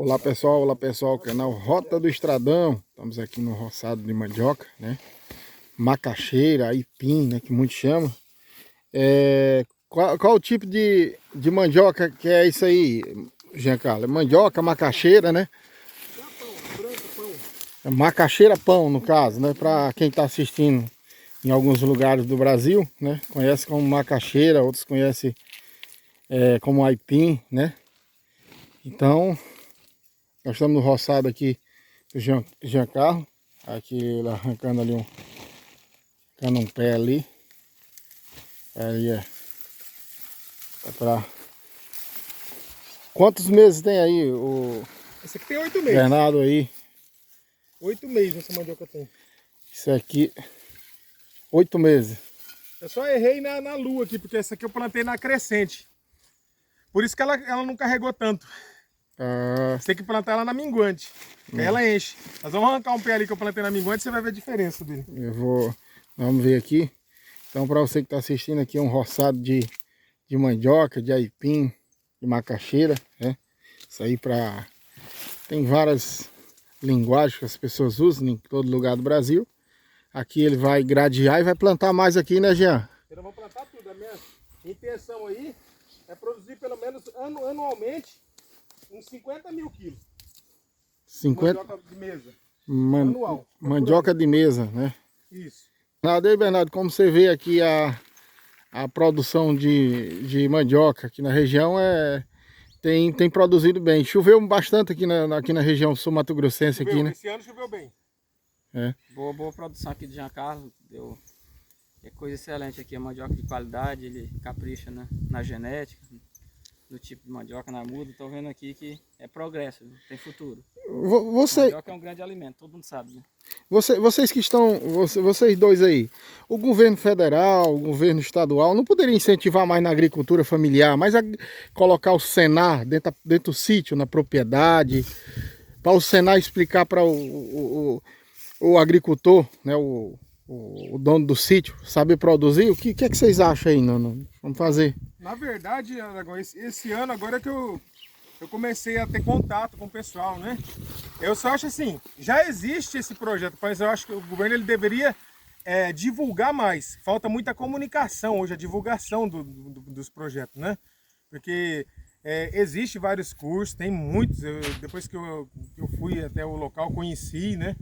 Olá pessoal, canal Rota do Estradão. Estamos aqui no roçado de mandioca, né? Macaxeira, aipim, né? Que muitos chamam. Qual o tipo de mandioca que é isso aí, Giancarlo? É mandioca, macaxeira, né? É macaxeira pão, no caso, né? Para quem está assistindo em alguns lugares do Brasil, né? Conhece como macaxeira, outros conhecem como aipim, né? Então, nós estamos no roçado aqui do Giancarlo. Aqui ele arrancando ali arrancando um pé ali. Aí pra... Quantos meses tem aí o Esse aqui tem 8 meses. Bernardo aí? 8 meses essa mandioca tem. Isso aqui, 8 meses. Eu só errei na lua aqui, porque essa aqui eu plantei na crescente. Por isso que ela não carregou tanto. Você tem que plantar ela na minguante, aí ela enche. Nós vamos arrancar um pé ali que eu plantei na minguante, você vai ver a diferença dele. Vamos ver aqui. Então, para você que está assistindo aqui, é um roçado de mandioca, de aipim, de macaxeira, né? Isso aí tem várias linguagens que as pessoas usam em todo lugar do Brasil. Aqui ele vai gradear e vai plantar mais aqui, né, Jean? Eu vou plantar tudo. A minha intenção aí é produzir pelo menos anualmente uns 50 mil quilos. 50? Mandioca de mesa. Anual. Mandioca de mesa, né? Isso. Nada aí, Bernardo, como você vê aqui a produção de mandioca aqui na região tem produzido bem. Choveu bastante aqui na região sul-mato-grossense aqui, né? Esse ano choveu bem. Boa produção aqui de Giancarlo, é coisa excelente aqui, a mandioca de qualidade, ele capricha na genética, no tipo de mandioca, na muda. Estou vendo aqui que é progresso, tem futuro. Mandioca é um grande alimento, todo mundo sabe, né? Vocês que estão, vocês dois aí, o governo federal, o governo estadual, não poderia incentivar mais na agricultura familiar, mas colocar o Senar dentro do sítio, na propriedade, para o Senar explicar para o agricultor, né, o dono do sítio, saber produzir? O que é que vocês acham aí? Vamos fazer. Na verdade, Aragão, esse ano agora é que eu comecei a ter contato com o pessoal, né? Eu só acho assim, já existe esse projeto, mas eu acho que o governo ele deveria divulgar mais. Falta muita comunicação hoje, a divulgação dos projetos, né? Porque existe vários cursos, tem muitos. Depois que eu fui até o local, conheci, né?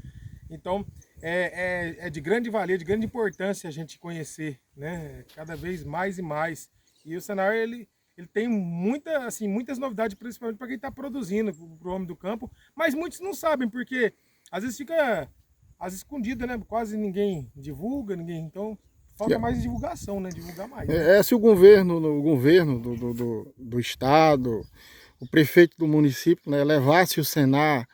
Então, é de grande valia, de grande importância a gente conhecer, né? Cada vez mais e mais. E o Senar, ele tem muitas novidades, principalmente para quem está produzindo, para o homem do campo. Mas muitos não sabem, porque às vezes fica escondido, né? Quase ninguém divulga, então falta mais divulgação, né? Divulgar mais. Né? Se o governo do estado, o prefeito do município, né, levasse o Senar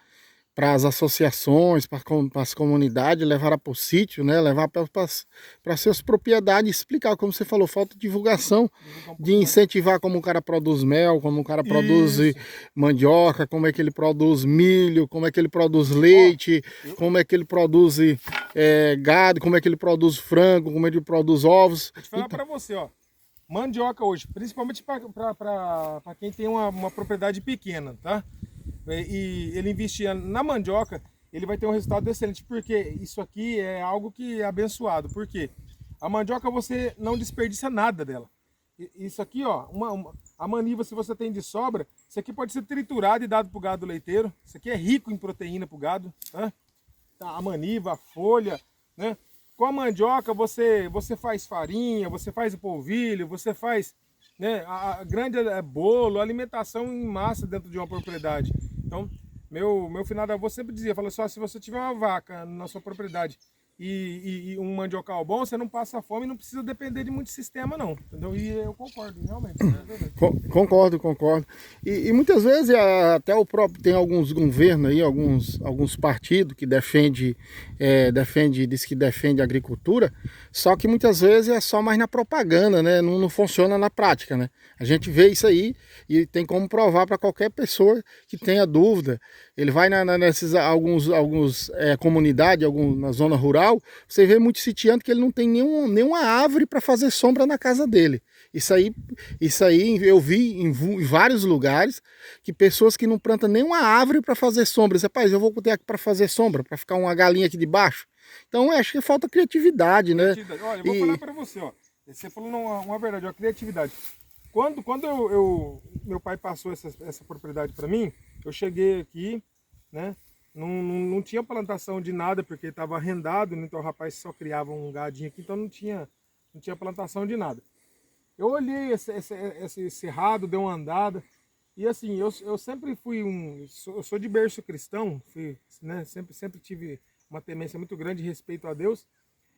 para as associações, para as comunidades, levar para o sítio, né? Levar para suas propriedades, explicar, como você falou, falta de divulgação, de incentivar como o cara produz mel, como o cara produz mandioca, como é que ele produz milho, como é que ele produz leite, como é que ele produz gado, como é que ele produz frango, como é que ele produz ovos. Vou te falar para você, ó, mandioca hoje, principalmente para quem tem uma propriedade pequena, tá? E ele investir na mandioca, ele vai ter um resultado excelente, porque isso aqui é algo que é abençoado, porque a mandioca você não desperdiça nada dela. Isso aqui, ó, a maniva, se você tem de sobra, isso aqui pode ser triturado e dado para o gado leiteiro. Isso aqui é rico em proteína para o gado, tá? A maniva, a folha, né? Com a mandioca você faz farinha, você faz o polvilho, você faz, né, a grande bolo, alimentação em massa dentro de uma propriedade. Então, meu finado avô sempre dizia, falou só, se você tiver uma vaca na sua propriedade e um mandiocal bom, você não passa fome e não precisa depender de muito sistema não, entendeu? E eu concordo, realmente, é verdade. Concordo. E muitas vezes até o próprio, tem alguns governos aí, alguns partidos que diz que defende a agricultura, só que muitas vezes é só mais na propaganda, né? Não funciona na prática, né? A gente vê isso aí e tem como provar para qualquer pessoa que tenha dúvida. Ele vai nesses alguns comunidades, na zona rural, você vê muito sitiante que ele não tem nenhuma árvore para fazer sombra na casa dele. Isso aí eu vi em vários lugares que pessoas que não plantam nenhuma árvore para fazer sombra. Rapaz, eu vou ter aqui para fazer sombra, para ficar uma galinha aqui debaixo. Então eu acho que falta criatividade, né? Olha, eu vou falar para você, ó. Você falou uma verdade, ó, criatividade. Quando meu pai passou essa propriedade para mim, eu cheguei aqui, né? Não tinha plantação de nada, porque estava arrendado, né? Então o rapaz só criava um gadinho aqui, então não tinha plantação de nada. Eu olhei esse cerrado, dei uma andada, e assim, eu sempre fui eu sou de berço cristão, né? Sempre tive uma temência muito grande de respeito a Deus,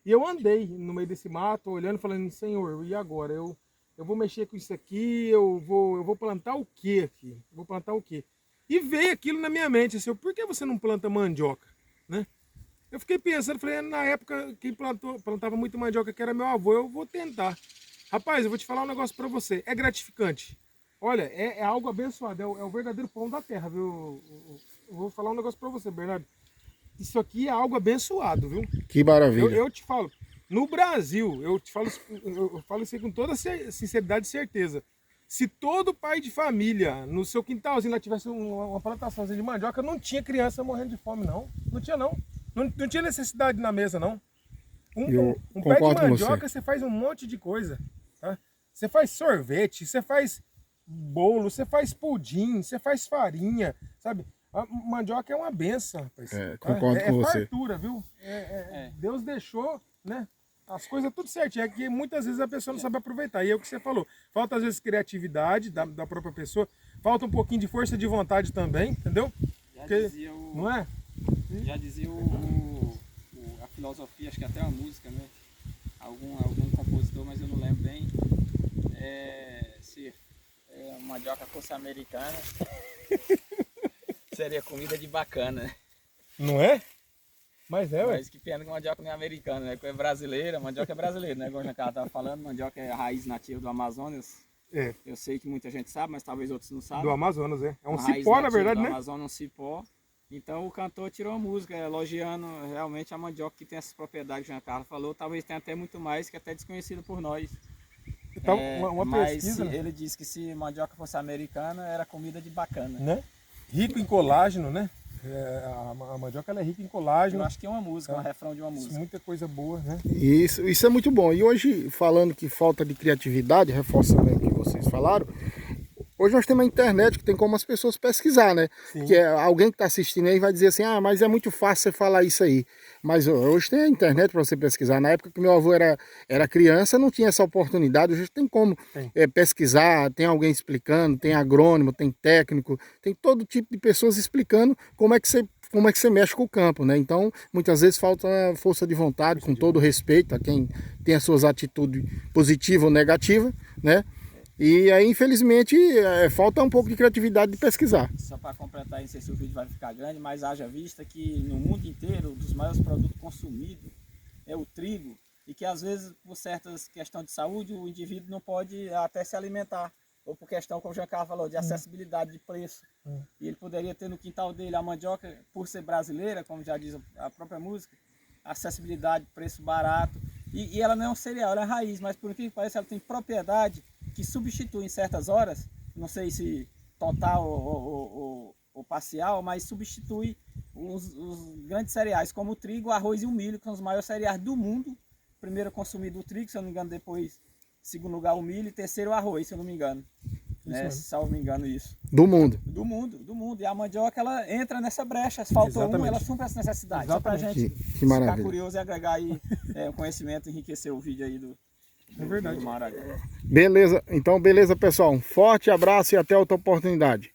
e eu andei no meio desse mato, olhando, falando, Senhor, e agora? Eu vou mexer com isso aqui, eu vou plantar o quê aqui? Eu vou plantar o quê? E veio aquilo na minha mente, assim, por que você não planta mandioca, né? Eu fiquei pensando, falei, na época quem plantava muito mandioca, que era meu avô, eu vou tentar. Rapaz, eu vou te falar um negócio pra você, é gratificante. Olha, é algo abençoado, é o verdadeiro pão da terra, viu? Eu vou falar um negócio pra você, Bernardo. Isso aqui é algo abençoado, viu? Que maravilha. Eu te falo, no Brasil, eu falo isso com toda sinceridade e certeza. Se todo pai de família, no seu quintalzinho, lá tivesse uma plantaçãozinha de mandioca, não tinha criança morrendo de fome, não. Não tinha, não. Não tinha necessidade na mesa, não. Um pé de mandioca, você faz um monte de coisa. Tá? Você faz sorvete, você faz bolo, você faz pudim, você faz farinha, sabe? A mandioca é uma benção, rapaz. Concordo com você. É fartura, viu? Deus deixou, né? As coisas tudo certinho, é que muitas vezes a pessoa não sabe aproveitar, e é o que você falou, falta às vezes criatividade da própria pessoa, falta um pouquinho de força de vontade também, entendeu? Não é? Já dizia a filosofia, acho que até a música, né? Algum compositor, mas eu não lembro bem, se a mandioca fosse americana, seria comida de bacana. Não é? Mas ué. Mas que pena que mandioca não é americana, né? É brasileira, mandioca é brasileira, né? Igual o Giancarlo estava falando, mandioca é a raiz nativa do Amazonas. Eu sei que muita gente sabe, mas talvez outros não saibam. Do Amazonas, é. É um cipó, na verdade, né? Do Amazonas é um cipó. Então o cantor tirou a música, elogiando realmente a mandioca que tem essas propriedades que o Giancarlo falou. Talvez tenha até muito mais, que é até desconhecido por nós. Então, uma pesquisa, ele disse que se mandioca fosse americana, era comida de bacana. Né? Rico em colágeno, né? A mandioca ela é rica em colágeno. Eu acho que é uma música, um refrão de uma música. Muita coisa boa, né? Isso é muito bom. E hoje, falando que falta de criatividade, reforçando o que vocês falaram, hoje nós temos a internet que tem como as pessoas pesquisar, né? Sim. Que alguém que está assistindo aí vai dizer assim, mas é muito fácil você falar isso aí. Mas hoje tem a internet para você pesquisar. Na época que meu avô era criança, não tinha essa oportunidade. Hoje tem como pesquisar, tem alguém explicando, tem agrônomo, tem técnico, tem todo tipo de pessoas explicando como é que você mexe com o campo, né? Então, muitas vezes falta força de vontade, com todo respeito a quem tem as suas atitudes positivas ou negativas, né? E aí, infelizmente, falta um pouco de criatividade de pesquisar. Só para completar, não sei se o vídeo vai ficar grande, mas haja vista que no mundo inteiro, um dos maiores produtos consumidos é o trigo, e que às vezes, por certas questões de saúde, o indivíduo não pode até se alimentar, ou por questão, como o Giancarlo falou, de acessibilidade de preço. E ele poderia ter no quintal dele a mandioca, por ser brasileira, como já diz a própria música, acessibilidade, preço barato, e ela não é um cereal, ela é raiz, mas por incrível que pareça, ela tem propriedade que substitui em certas horas, não sei se total ou parcial, mas substitui os grandes cereais, como o trigo, o arroz e o milho, que são os maiores cereais do mundo. Primeiro consumido o trigo, se eu não me engano, depois, segundo lugar, o milho, e terceiro o arroz, se eu não me engano. Né? Salvo me engano isso. Do mundo. Do mundo. E a mandioca, ela entra nessa brecha, se faltou ela supra essa necessidade. Exatamente. Só pra gente ficar curioso e agregar aí um conhecimento, enriquecer o vídeo aí do verdade. Maragá. Beleza, então beleza, pessoal. Um forte abraço e até outra oportunidade.